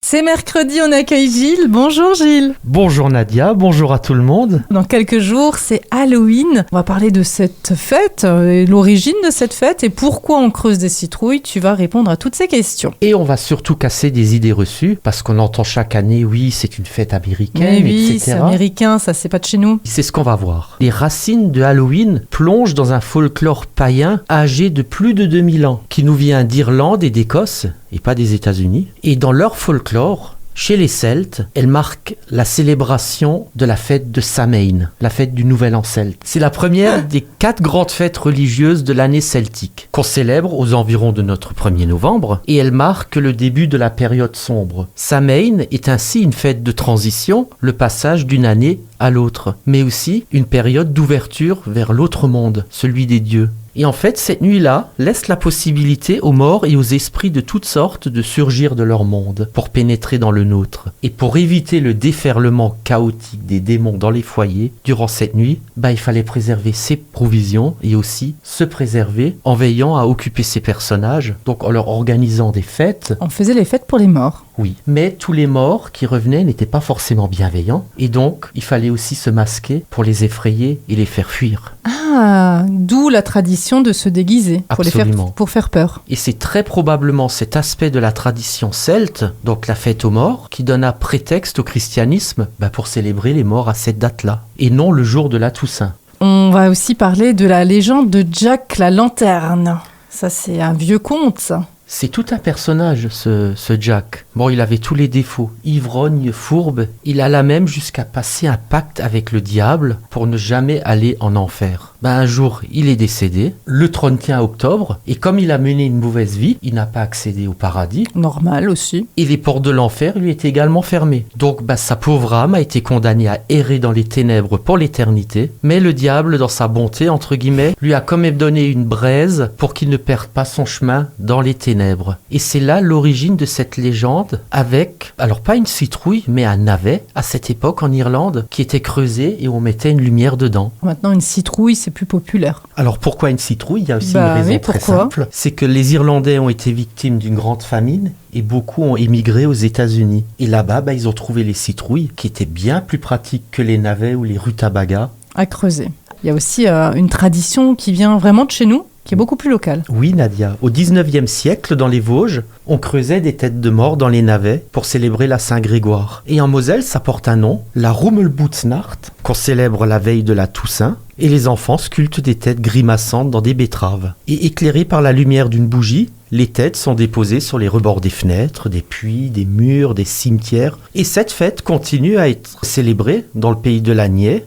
C'est mercredi, on accueille Gilles. Bonjour Gilles. Bonjour Nadia, bonjour à tout le monde. Dans quelques jours, c'est Halloween. On va parler de cette fête, l'origine de cette fête et pourquoi on creuse des citrouilles. Tu vas répondre à toutes ces questions. Et on va surtout casser des idées reçues, parce qu'on entend chaque année, oui, c'est une fête américaine, Mais oui, etc. c'est américain, ça c'est pas de chez nous. C'est ce qu'on va voir. Les racines de Halloween plongent dans un folklore païen âgé de plus de 2000 ans, qui nous vient d'Irlande et d'Écosse, et pas des États-Unis. Et dans leur folklore, chez les Celtes, elle marque la célébration de la fête de Samhain, la fête du Nouvel An celte. C'est la première des 4 grandes fêtes religieuses de l'année celtique, qu'on célèbre aux environs de notre 1er novembre, et elle marque le début de la période sombre. Samhain est ainsi une fête de transition, le passage d'une année à l'autre, mais aussi une période d'ouverture vers l'autre monde, celui des dieux. Et en fait, cette nuit-là laisse la possibilité aux morts et aux esprits de toutes sortes de surgir de leur monde pour pénétrer dans le nôtre. Et pour éviter le déferlement chaotique des démons dans les foyers, durant cette nuit, il fallait préserver ses provisions et aussi se préserver en veillant à occuper ses personnages, donc en leur organisant des fêtes. On faisait les fêtes pour les morts. Oui, mais tous les morts qui revenaient n'étaient pas forcément bienveillants, et donc il fallait aussi se masquer pour les effrayer et les faire fuir. Ah, d'où la tradition de se déguiser Absolument. pour faire peur. Et c'est très probablement cet aspect de la tradition celte, donc la fête aux morts, qui donna prétexte au christianisme pour célébrer les morts à cette date-là, et non le jour de la Toussaint. On va aussi parler de la légende de Jack la Lanterne. Ça, c'est un vieux conte, ça. C'est tout un personnage, ce Jack. Bon, il avait tous les défauts. Ivrogne, fourbe, il alla même jusqu'à passer un pacte avec le diable pour ne jamais aller en enfer. Un jour, il est décédé, le 31 octobre, et comme il a mené une mauvaise vie, il n'a pas accédé au paradis. Normal aussi. Et les portes de l'enfer lui étaient également fermées. Donc, sa pauvre âme a été condamnée à errer dans les ténèbres pour l'éternité, mais le diable, dans sa bonté, entre guillemets, lui a quand même donné une braise pour qu'il ne perde pas son chemin dans les ténèbres. Et c'est là l'origine de cette légende avec, alors pas une citrouille, mais un navet, à cette époque en Irlande, qui était creusé et on mettait une lumière dedans. Maintenant, une citrouille, c'est plus populaire. Alors pourquoi une citrouille ? Il y a aussi une raison très simple. C'est que les Irlandais ont été victimes d'une grande famine et beaucoup ont émigré aux États-Unis. Et là-bas, ils ont trouvé les citrouilles qui étaient bien plus pratiques que les navets ou les rutabagas. À creuser. Il y a aussi une tradition qui vient vraiment de chez nous, qui est beaucoup plus locale. Oui, Nadia. Au 19e siècle, dans les Vosges, on creusait des têtes de mort dans les navets pour célébrer la Saint-Grégoire. Et en Moselle, ça porte un nom, la Rummelbootsnacht, qu'on célèbre la veille de la Toussaint. Et les enfants sculptent des têtes grimaçantes dans des betteraves. Et éclairées par la lumière d'une bougie, les têtes sont déposées sur les rebords des fenêtres, des puits, des murs, des cimetières. Et cette fête continue à être célébrée dans le pays de la Nièvre,